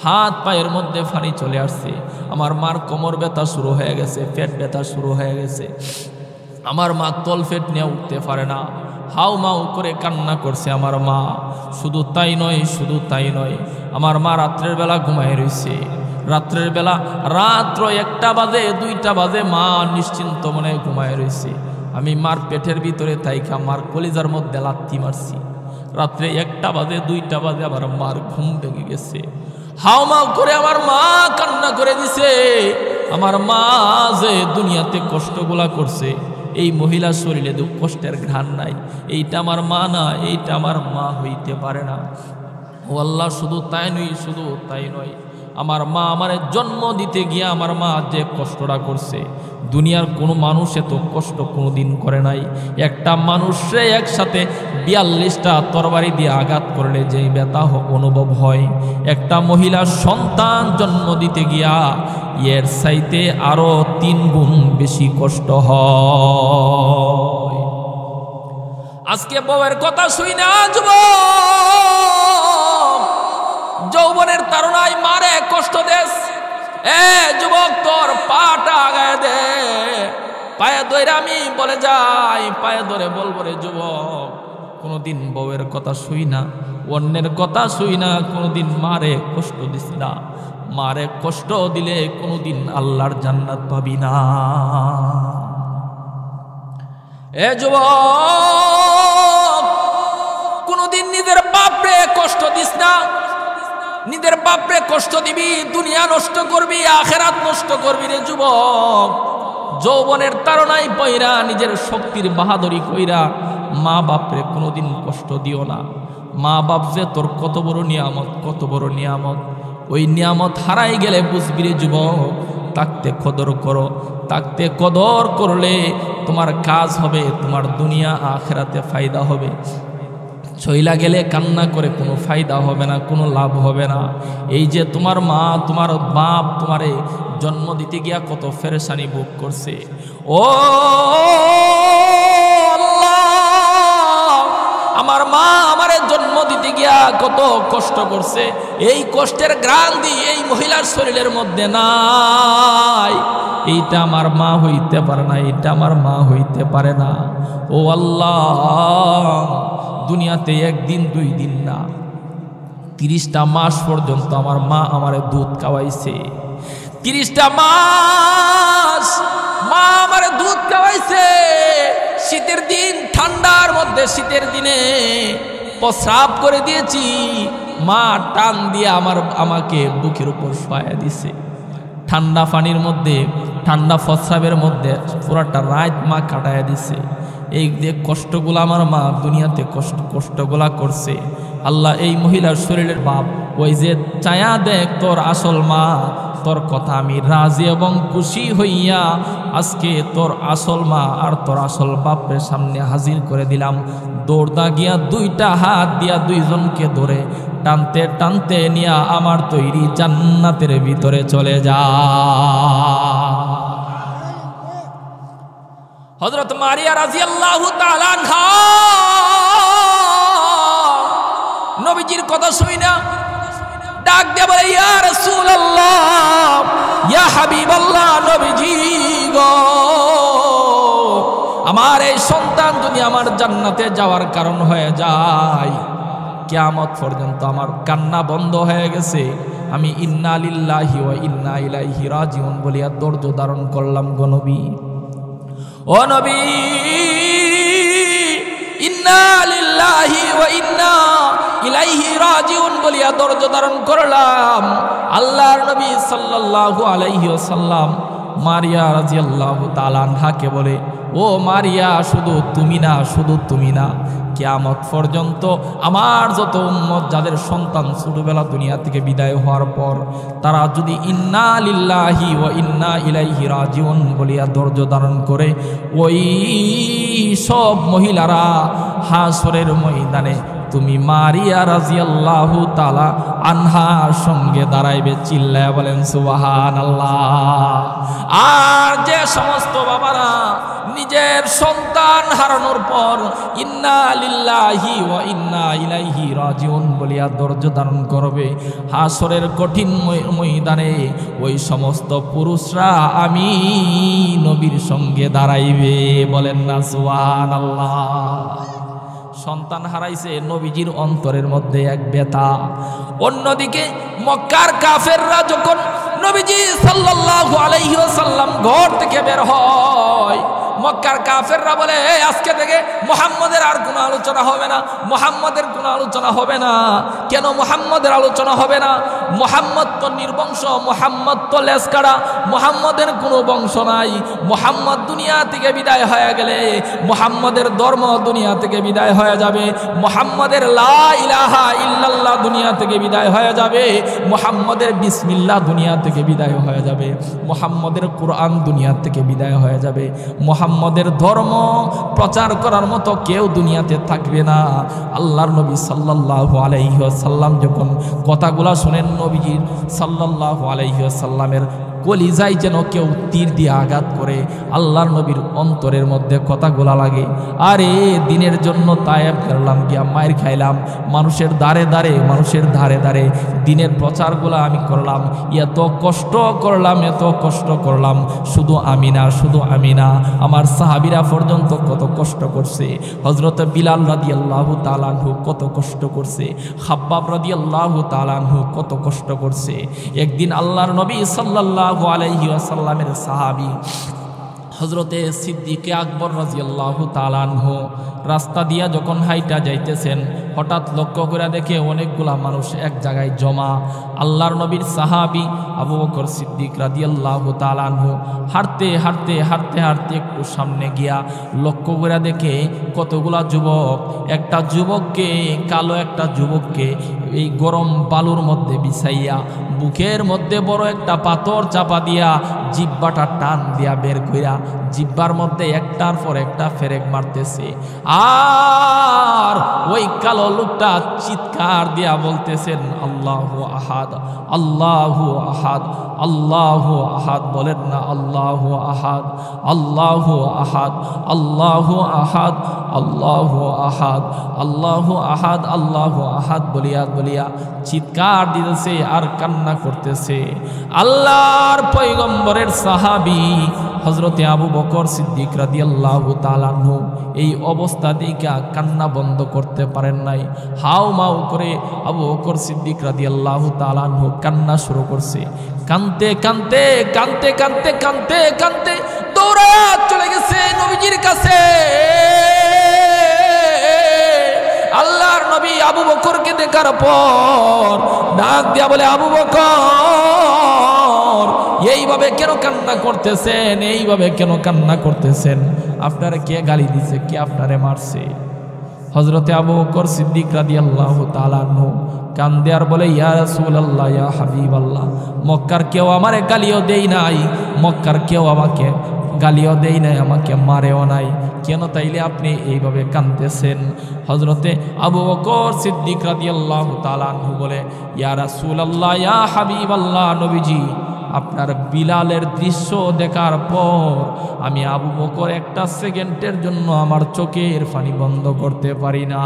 Speaker 1: হাত পায়ের মধ্যে পানি চলে আসছে। আমার মার কোমর ব্যথা শুরু হয়ে গেছে, পেট ব্যথা শুরু হয়ে গেছে। আমার মা তলফেট নিয়ে উঠতে পারে না, হাউ মাউ করে কান্না করছে আমার মা। শুধু তাই নয়, শুধু তাই নয়, আমার মা রাত্রের বেলা ঘুমায় রয়েছে। রাত্রের বেলা রাত্র 1টা বাজে 2টা বাজে মা নিশ্চিন্ত মনে ঘুমায় রয়েছে। আমি মার পেটের ভিতরে তাইকা মার কলিজার মধ্যে লাথি মারছি। রাত্রে 1টা বাজে 2টা বাজে আমার মার ঘুম ভেঙে গেছে। হাওমাও করে আমার মা কান্না করে দিছে। আমার মা যে দুনিয়াতে কষ্টগুলা করছে, এই মহিলার শরীরে কষ্টের ঘ্রাণ নাই। এইটা আমার মা না, এইটা আমার মা হইতে পারে না। ও আল্লাহ, শুধু তাই নয়, শুধু তাই নয়, আমার মা আমারে জন্ম দিতে গিয়ে আমার মা যে কষ্টটা করছে, দুনিয়ার কোনো মানুষ এত কষ্ট কোনোদিন করে নাই। একটা মানুষে একসাথে 42টা তরবারি দিয়ে আঘাত করলে যে ব্যথা অনুভব হয়, একটা মহিলার সন্তান জন্ম দিতে গিয়া এর চাইতে আরো 3 গুণ বেশি কষ্ট হয়। আজকে বউয়ের কথা শুই না যুবক, যৌবনের তারুণায় মারে কষ্ট দেশ। যুবক তোর পাটা আগায় দে, পায়ে ধরে আমি বলে যাই, পায়ে ধরে বলবো রে যুবক, কোনোদিন বউয়ের কথা শুই না, অন্যের কথা শুই না, কোনোদিন মারে কষ্ট দিস না। মারে কষ্ট দিলে কোনোদিন আল্লাহর জান্নাত পাবি না। যুবক, কোনোদিন নিজের বাপরে কষ্ট দিস না। নিজের বাপরে কষ্ট দিবি, দুনিয়া নষ্ট করবি, আখেরাত নষ্ট করবি রে যুবক। যৌবনের তাড়নায় পয়রা, নিজের শক্তির বাহাদুরি কইরা মা বাপরে কোনোদিন কষ্ট দিও না। মা বাপ যে তোর কত বড় নিয়ামত, কত বড় নিয়ামত। ওই নিয়ামত হারাই গেলে বুঝবি রে যুবক, তাকতে কদর করো। তাকতে কদর করলে তোমার কাজ হবে, তোমার দুনিয়া আখেরাতে ফায়দা হবে। চইলা গেলে কান্না করে কোনো ফায়দা হবে না, কোনো লাভ হবে না। এই যে তোমার মা, তোমার বাপ তোমারে জন্ম দিতে গিয়া কত ফেরেশানি ভোগ করছে। ও আল্লাহ, আমার মা আমারে জন্ম দিতে গিয়া কত কষ্ট করছে, এই কষ্টের গ্রান্তি এই মহিলার শরীরের মধ্যে নাই। এইটা আমার মা হইতে পারে না, এইটা আমার মা হইতে পারে না। ও আল্লাহ, দুনিয়াতে 1 দিন 2 দিন না, 30টা মাস পর্যন্ত আমার মা আমারে দুধ খাওয়াইছে। 30টা মাস মা আমারে দুধ খাওয়াইছে। শীতের দিন, ঠান্ডার মধ্যে শীতের দিনে প্রস্রাব করে দিয়েছি, মা টান দিয়ে আমাকে বুকের উপর শোয়া দিছে। ঠান্ডা পানির মধ্যে, ঠান্ডা প্রস্রাবের মধ্যে পুরাটা রাত মা কাটাইয়া দিছে। এই যে কষ্টগুলো আমার মা দুনিয়াতে কষ্টগুলা করছে, আল্লাহ এই মহিলার শরীরের বাপ ওই যে চায়া দেখ তোর আসল মা, তোর কথা আমি রাজি এবং খুশি হইয়া আজকে তোর আসল মা আর তোর আসল বাপের সামনে হাজির করে দিলাম। দৌড়দা গিয়া 2টা হাত দিয়া 2 জনকে ধরে টানতে টানতে নিয়া আমার তৈরি জান্নাতের ভিতরে চলে যা। হযরত মারিয়া রাদিয়াল্লাহু তাআলা আনহা নবীজির কথা শুই না ডাক দিয়ে বলে, ইয়া রাসূলুল্লাহ, ইয়া হাবিবাল্লাহ, নবীজি গো, আমার এই সন্তান যদি আমার জান্নাতে যাওয়ার কারণ হয়ে যায়। কিয়ামত পর্যন্ত আমার কান্না বন্ধ হয়ে গেছে। আমি ইন্না লিল্লাহি ওয়া ইন্না ইলাইহি রাজিউন বলিয়া ধৈর্য ধারণ করলাম। গো নবী, ও নবী, ইন্না লিল্লাহি ওয়া ইন্না ইলাইহি রাজিউন বলিয়া ধৈর্য ধারণ করলাম। আল্লাহর নবী সাল্লাল্লাহু আলাইহি ওয়াসাল্লাম মারিয়া রাদিয়াল্লাহু তাআলা আনহাকে বলে, ও মারিয়া, শুধু তুমি না, শুধু তুমি না, কিয়ামত পর্যন্ত আমার যত উম্মত যাদের সন্তান ছোটবেলা দুনিয়া থেকে বিদায় হওয়ার পর তারা যদি ইন্না লিল্লাহি ওয়া ইন্না ইলাইহি রাজিউন বলিয়া ধৈর্য ধারণ করে, ওই সব মহিলারা হাসরের ময়দানে তুমি মারিয়া রাদিয়াল্লাহু তাআলা আনহার সঙ্গে দাঁড়াইবে। চিল্লায়া বলেন সুবহানাল্লাহ। আর যে সমস্ত বাবারা নিজের সন্তান হারানোর পর ইন্না লিল্লাহি ওয়া ইন্না ইলাইহি রাজিউন বলিয়া ধৈর্য ধারণ করবে, হাসরের কঠিন ময়দানে ওই সমস্ত পুরুষরা আমি নবীর সঙ্গে দাঁড়াইবে। বলেন না সুবহানাল্লাহ। সন্তান হারাইছে, নবীজির অন্তরের মধ্যে এক ব্যথা। অন্যদিকে মক্কার কাফেররা যখন নবীজি সাল্লাল্লাহু আলাইহি ওয়াসাল্লাম ঘর থেকে বের হয়, মক্কার কাফেররা বলে, আজকে থেকে মুহাম্মদের আর কোনো আলোচনা হবে না, মুহাম্মদের কোনো আলোচনা হবে না। কেন মুহাম্মদের আলোচনা হবে না? মুহাম্মদ তো নির্বংশ, মুহাম্মদ তো লেজকাড়া, মুহাম্মদের কোনো বংশ নাই। মুহাম্মদ দুনিয়া থেকে বিদায় হয়ে গেলে মুহাম্মদের ধর্ম দুনিয়া থেকে বিদায় হয়ে যাবে, মুহাম্মদের লা ইলাহা ইল্লাল্লাহ দুনিয়া থেকে বিদায় হয়ে যাবে, মুহাম্মদের বিসমিল্লাহ দুনিয়া থেকে বিদায় হয়ে যাবে, মুহাম্মদের কোরআন দুনিয়া থেকে বিদায় হয়ে যাবে, মুহাম্মদের ধর্ম প্রচার করার মতো কেউ দুনিয়াতে থাকবে না। আল্লাহর নবী সাল্লাল্লাহু আলাইহি ওয়াসাল্লাম যখন কথাগুলা শুনেন, নবীজির সাল্লাল্লাহু আলাইহি ওয়াসাল্লামের কলিজায় যেন কেউ তীর দিয়ে আঘাত করে। আল্লাহর নবীর অন্তরের মধ্যে কথাগুলা লাগে, আরে দিনের জন্য তায়েব করলাম, গিয়া মায়ের খাইলাম, মানুষের দ্বারে দ্বারে, মানুষের ধারে ধারে দিনের প্রচারগুলা আমি করলাম, এত কষ্ট করলাম, এত কষ্ট করলাম। শুধু আমি না, শুধু আমি না, আমার সাহাবীরা পর্যন্ত কত কষ্ট করছে। হযরত বিলাল রাদিয়াল্লাহু তাআলা আনহু কত কষ্ট করছে, খাব্বাব রাদিয়াল্লাহু তাআলা আনহু কত কষ্ট করছে। একদিন আল্লাহর নবী সাল্লাল্লাহু আলাইহি ওয়াসাল্লামের সাহাবী হযরতে সিদ্দিকে আকবর রাদিয়াল্লাহু তাআলা আনহু রাস্তা দিয়া যখন হাইটা যাইতেছেন, হঠাৎ লক্ষ্য করে দেখে অনেকগুলা মানুষ এক জায়গায় জমা। আল্লাহর নবীর সাহাবী আবু বকর সিদ্দিক রাদিয়াল্লাহু তাআলা আনহু হাঁটতে হাঁটতে হাঁটতে হাঁটতে একটু সামনে গিয়া লক্ষ্য করে দেখে কতগুলা যুবক, একটা যুবককে, কালো একটা যুবককে এই গরম বালুর মধ্যে বিছাইয়া বুকের মধ্যে বড় একটা পাথর চাপা দিয়া জিহ্বাটা টান দিয়া বের কইরা জিহ্বার মধ্যে একটার পর একটা ফেরেক মারতেছে। আর ওই কালো লোকটা চিৎকার দিয়া বলতেছেন, আল্লাহু আহাদ, আল্লাহু আহাদ, আল্লাহু আহাদ। বলেন না আল্লাহু আহাদ, আল্লাহু আহাদ, আল্লাহু আহাদ, আল্লাহু আহাদ, আল্লাহু আহাদ, আল্লাহু আহাদ বলিয়া বলিয়া চিৎকার দিতেছে আর কান্না করতেছে। আল্লাহর পয়গম্বরের সাহাবী হযরতে আবু বকর সিদ্দিক রাদিয়াল্লাহু তাআলা আনহু এই অবস্থা দেখে কান্না বন্ধ করতে পারেন নাই। হাউ মাউ করে আবু বকর সিদ্দিক রাদিয়াল্লাহু তাআলা আনহু কান্না শুরু করছে। কানতে কানতে কানতে কানতে কানতে কানতে দৌড়া চলে গেছে নবীজির কাছে। আল্লাহর নবী আবু বকরকে দেখার পর ডাক দিয়া বলে, আবু বকর, এইভাবে কেন কান্না করতেছেন? এইভাবে কেন কান্না করতেছেন? আপনারা কে গালি দিছে? কে আপনারে মারছে? হযরতে আবু বকর সিদ্দিক রাদিয়াল্লাহু তাআলা আনহু কান্দে আর বলে, ইয়া রাসূলুল্লাহ, ইয়া হাবিবাল্লাহ, মক্কার কেউ আমারে গালিও দেই নাই, মক্কার কেউ আমাকে গালিও দেই নাই, আমাকে মারেও নাই, কেন তাইলে আপনি এইভাবে কাঁদতেছেন? হযরতে আবু বকর সিদ্দিক রাদিয়াল্লাহু তাআলা আনহু বলে, ইয়া রাসূলুল্লাহ, ইয়া হাবিবাল্লাহ, নবীজি, আপনার বিলালের দৃশ্য দেখার পর আমি আবু বকর একটা সেকেন্ডের জন্য আমার চোখের পানি বন্ধ করতে পারি না।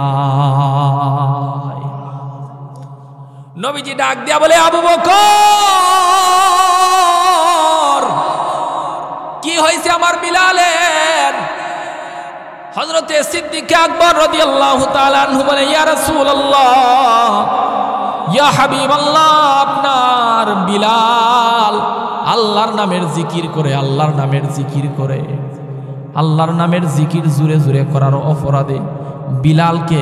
Speaker 1: নবীজি ডাক দিয়া বলে, আবু বকর, কি হয়েছে আমার বিলালের? হযরতে সিদ্দিক আকবর রাদিয়াল্লাহু তাআলা আনহু বলে, ইয়া রাসূলুল্লাহ, ইয়া হাবিবাল্লাহ, আপনার বিলাল আল্লাহর নামের জিকির করে, আল্লাহর নামের জিকির করে। আল্লাহর নামের জিকির জুরে জুরে করার অপরাধে বিলালকে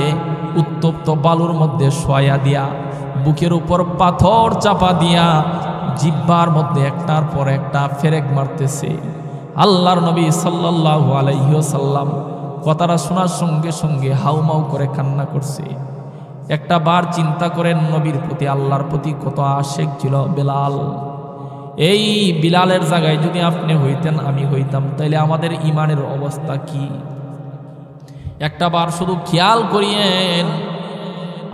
Speaker 1: উত্তপ্ত বালুর মধ্যে শোয়া দিয়া, বুকের উপর পাথর চাপা দিয়া, জিহ্বার মধ্যে একটার পর একটা ফেরেক মারতেছে। আল্লাহর নবী সাল্লাল্লাহু আলাইহি ওয়াসাল্লাম কথাটা শোনার সঙ্গে সঙ্গে হাউমাউ করে কান্না করছে। একটা বার চিন্তা করেন, নবীর প্রতি, আল্লাহর প্রতি কত আশেক ছিল বিলাল। এই বিলালের জায়গায় যদি আপনি হইতেন, আমি হইতাম, তাইলে আমাদের ইমানের অবস্থা কি? একটা বার শুধু খেয়াল করিয়েন,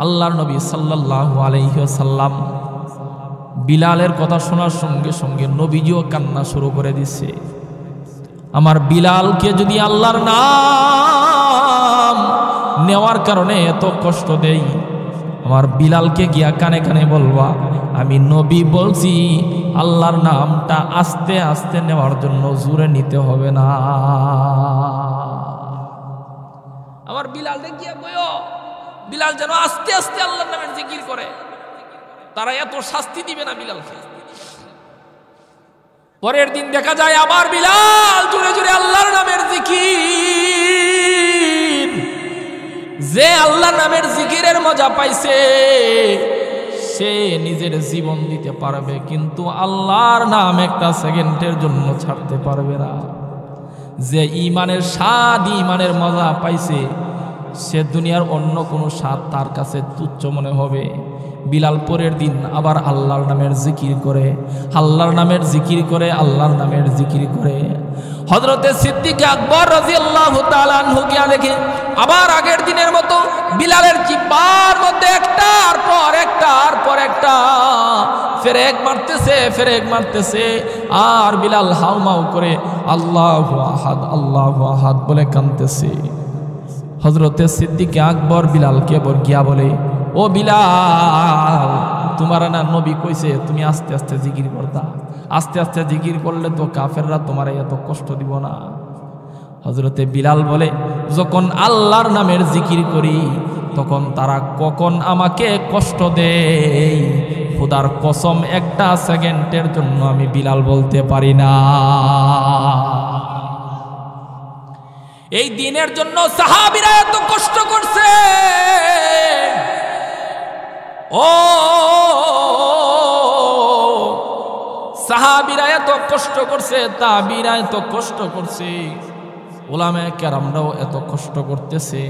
Speaker 1: আল্লাহর নবী সাল্লাল্লাহু আলাইহি ওয়াসাল্লাম বিলালের কথা শোনার সঙ্গে সঙ্গে নবীজিও কান্না শুরু করে দিছে। আমার বিলালকে যদি আল্লাহর নাম নেওয়ার কারণে এত কষ্ট দেই, আমার বিলালকে গিয়া কানে কানে বলবা, আমি নবী বলছি, আল্লাহর নামটা আস্তে আস্তে নেওয়ার জন্য জোরে নিতে হবে না। আমার বিলালকে গিয়া বলো, বিলাল যেন আস্তে আস্তে আল্লাহর নামের জিকির করে। তারা এত শাস্তি দিবে না বিলালকে। পরের দিন দেখা যায় আবার বিলাল জোরে জোরে আল্লাহর নামের জিকির। যে আল্লাহর নামের জিকিরের মজা পাইছে, সে নিজের জীবন দিতে পারবে, কিন্তু আল্লাহর নাম একটা সেকেন্ডের জন্য ছাড়তে পারবে না। যে ইমানের স্বাদ, ইমানের মজা পাইছে, সে দুনিয়ার অন্য কোনো স্বাদ তার কাছে তুচ্ছ মনে হবে। বিলাল পরের দিন আবার আল্লাহর নামের জিকির করে, আল্লাহর নামের জিকির করে, আল্লাহর নামের জিকির করে। হযরতে সিদ্দিক আকবর রাদিয়াল্লাহু তাআলা আনহু গিয়া দেখে আবার আগের দিনের মতো বিলালের জিহ্বার মধ্যে একটার পর একটা ফেরেক মারতেছে, ফেরেক মারতেছে। আর বিলাল হাউমাউ করে আল্লাহু আহাদ, আল্লাহু আহাদ বলে কাঁদতেছে। হযরতে সিদ্দিক আকবর বিলালকে গিয়া বলে, ও বিলাল, তোমার না নবী কইছে তুমি আস্তে আস্তে জিকির করতা, আস্তে আস্তে জিকির করলে তো কাফেররা তোমার এত কষ্ট দিব না। হযরতে বিলাল বলে, যখন আল্লাহর নামের জিকির করি তখন তারা কখন আমাকে কষ্ট দেয়, খোদার কসম একটা সেকেন্ডের জন্য আমি বিলাল বলতে পারি না। এই দিনের জন্য সাহাবীরা এত কষ্ট করছে। ও সাহাবীরা এত কষ্ট করছে, তাবিরা এত কষ্ট করছে, উলামায়ে কেরামরাও এত কষ্ট করতেছে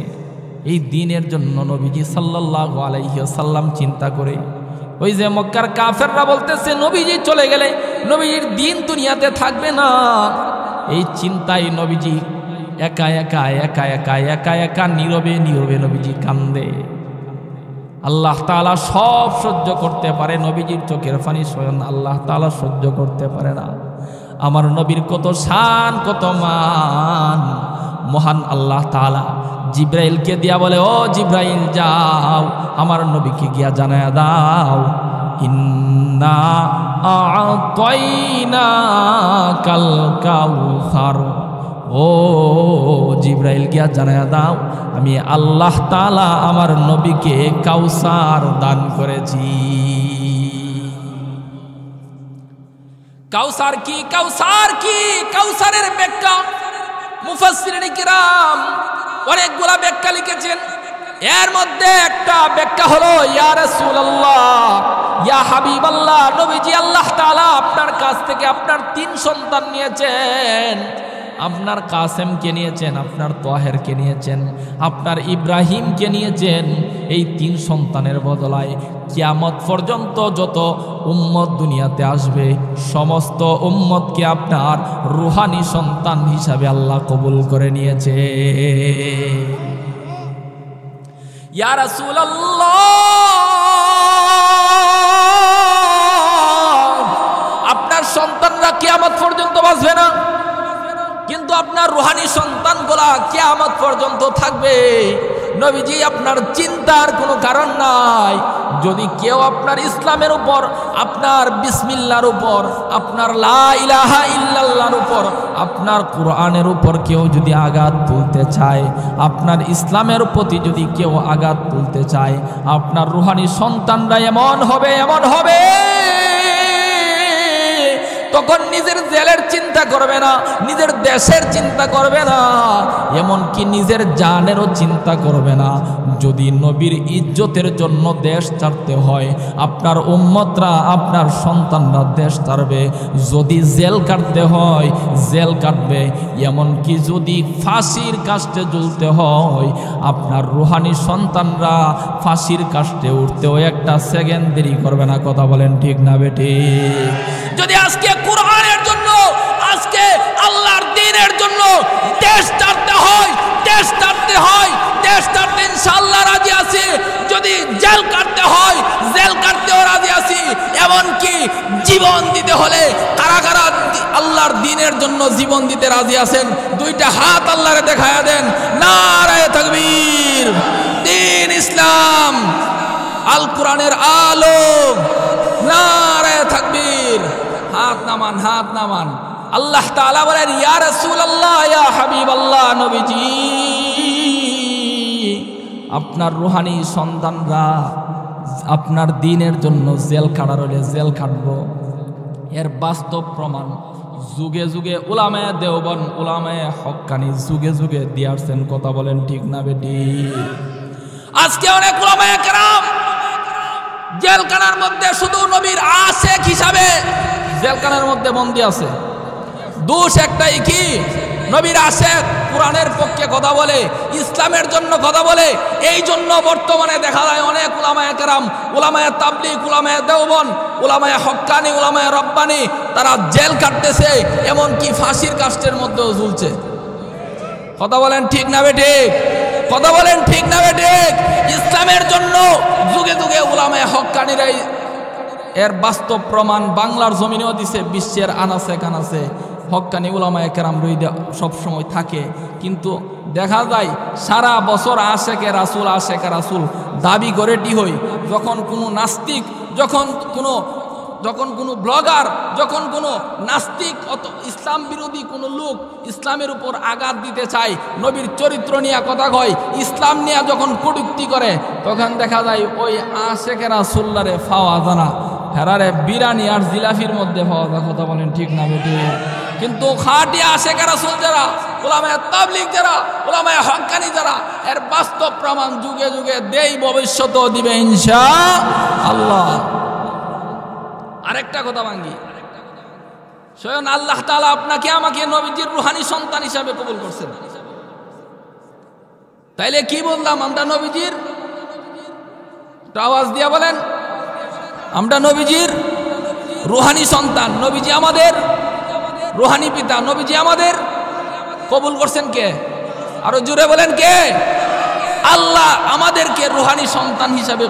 Speaker 1: এই দিনের জন্য। নবীজি সাল্লাল্লাহু আলাইহি ওয়াসাল্লাম চিন্তা করে, ওই যে মক্কার কাফেররা বলতেছে নবীজি চলে গেলে নবীজির দিন দুনিয়াতে থাকবে না, এই চিন্তায় নবীজি একা একা একা একা একা একা নীরবে নীরবে নবীজি কান্দে। আল্লাহ তাআলা সব সহ্য করতে পারে, নবীজির চোখের পানি স্বয়ং আল্লাহ তাআলা সহ্য করতে পারে না। আমার নবীর কত শান, কত মান। মহান আল্লাহ তাআলা জিব্রাইলকে দিয়া বলে, ও জিব্রাইল যাও আমার নবীকে গিয়া জানায়া দাও, ইন্না আ'তাইনাকাল কাউসার। ও জিব্রাইল গিয়া জানায়া দাও, আমি আল্লাহ তাআলা আমার নবীকে কাউসার দান করেছি। কাউসার কি? কাউসার কি? কাউসারের ব্যাখ্যা মুফাসসিরিন কিরাম অনেকগুলা ব্যাখ্যা লিখেছেন। এর মধ্যে একটা ব্যাখ্যা হলো, ইয়া রাসূলুল্লাহ, ইয়া হাবিবাল্লাহ, নবীজি আল্লাহ তাআলা আপনার কাছ থেকে আপনার 3 সন্তান নিয়েছেন। আপনার কাসেমকে নিয়েছেন, আপনার তাহেরকে নিয়েছেন, আপনার ইব্রাহিমকে নিয়েছেন। এই 3 সন্তানের বদলায় কিয়ামত পর্যন্ত যত উম্মত দুনিয়াতে আসবে সমস্ত উম্মতকে আপনার রূহানি সন্তান হিসাবে আল্লাহ কবুল করে নিয়েছে। ইয়া রাসূলুল্লাহ, আপনার সন্তানরা কিয়ামত পর্যন্ত বাঁচবে না, কিন্তু আপনার রূহানি সন্তানগুলা কিয়ামত পর্যন্ত থাকবে। নবীজি আপনার চিন্তার কোনো কারণ নাই, যদি কেউ আপনার ইসলামের উপর, আপনার বিসমিল্লাহর উপর, আপনার লা ইলাহা ইল্লাল্লাহর উপর, আপনার কোরআনের উপর কেউ যদি আঘাত তুলতে চায়, আপনার ইসলামের প্রতি যদি কেউ আঘাত তুলতে চায়, আপনার রুহানি সন্তানরা এমন হবে তখন নিজের জেলের চিন্তা করবে না, নিজের দেশের চিন্তা করবে না, এমনকি নিজের জানেরও চিন্তা করবে না। যদি নবীর ইজ্জতের জন্য দেশ ছাড়তে হয়, আপনার উম্মতরা, আপনার সন্তানরা দেশ ছাড়বে। যদি জেল কাটতে হয় জেল কাটবে, এমনকি যদি ফাঁসির কাস্টে ঝুলতে হয়, আপনার রুহানি সন্তানরা ফাঁসির কাস্টে উঠতেও একটা সেকেন্ড দেরি করবে না। কথা বলেন ঠিক না বেঠিক? যদি আজকে কোরআনের জন্য, আজকে আল্লাহর দ্বীনের জন্য দেশ ছাড়তে হয়, দেশ ছাড়তে ইনশাআল্লাহ রাজি আছি। যদি জেল কাটতে হয় জেল কাটতেও রাজি আছি। এমনকি জীবন দিতে হলে কারা আল্লাহর দ্বীনের জন্য জীবন দিতে রাজি আছেন? দুইটা হাত আল্লাহরে দেখায়া দেন। নারায়ে তাকবীর। দ্বীন ইসলাম, আল কোরআনের আলো। নারায়ে তাকবীর। হাত নামান। আল্লাহ তাআলা বলেন, ইয়া রাসূলুল্লাহ, ইয়া হাবিবাল্লাহ, নবীজি, আপনার রুহানি সন্তানরা আপনার দ্বীনের জন্য জেল খাটার হলে জেল খাটবো। এর বাস্তব প্রমাণ যুগে যুগে উলামায়ে দেওবন্দ, উলামায়ে হক্কানি যুগে দিয়ে আসছেন। কথা বলেন ঠিক না বেঠিক? আজকে অনেক উলামায়ে কেরাম জেলখানার মধ্যে শুধু নবীর আশেক হিসাবে জেলখানার মধ্যে বন্দী আছে। দোষ একটাই, কি? নবীর আশেক, কোরআনের পক্ষে কথা বলে, ইসলামের জন্য কথা বলে। এই জন্য বর্তমানে দেখা যায় অনেক উলামায়ে কেরাম, উলামায়ে তাবলীগ, উলামায়ে দেওবন্দ, উলামায়ে হক্কানি, উলামায়ে রব্বানি, তারা জেল কাটতেছে, এমনকি ফাঁসির কাস্টের মধ্যেও ঝুলছে। কথা বলেন ঠিক না বেঠিক? কথা বলেন ঠিক না বেঠিক? ইসলামের জন্য যুগে যুগে উলামায়ে হক্কানিরাই এর বাস্তব প্রমাণ বাংলার জমিনেও দিছে, বিশ্বের আনাচে কানাচে হক্কানি উলামায়ে কেরাম রইদা সবসময় থাকে। কিন্তু দেখা যায় সারা বছর আশেকে রাসূল দাবি করেটি হই। যখন কোনো নাস্তিক, যখন কোনো ব্লগার, যখন কোনো নাস্তিক, ইসলাম বিরোধী কোনো লোক ইসলামের উপর আঘাত দিতে চায়, নবীর চরিত্র নিয়ে কথা কয়, ইসলাম নিয়ে যখন কটূক্তি করে, তখন দেখা যায় ওই আশেকে রাসূলরে পাওয়া জানা হেরারে বিরানি আর জিলাফির মধ্যে পাওয়া যায়। কথা বলেন ঠিক না বেটি? কিন্তু খাঁটি আশেকে রাসূল যারা, উলামায়ে তাবলীগ যারা, উলামায়ে হক্কানি যারা, এর বাস্তব প্রমাণ যুগে যুগে দেই, ভবিষ্যতেও দিবে ইনশাআল্লাহ। আরেকটা কথা ভাঙ্গি, স্বয়ং আল্লাহ তাআলা আপনাকে আমাকে নবীজির রুহানি সন্তান হিসাবে কবুল করছেন। তাইলে কি বললাম? আমরা নবীজির, আওয়াজ দিয়া বলেন, আমরা নবীজির রুহানি সন্তান। নবীজি আমাদের রুহানি পিতা। নবীজি আমাদের কবুল করছেন কে? আরো জোরে বলেন কে? আল্লাহ আমাদেরকে রুহানি সন্তান হিসাবে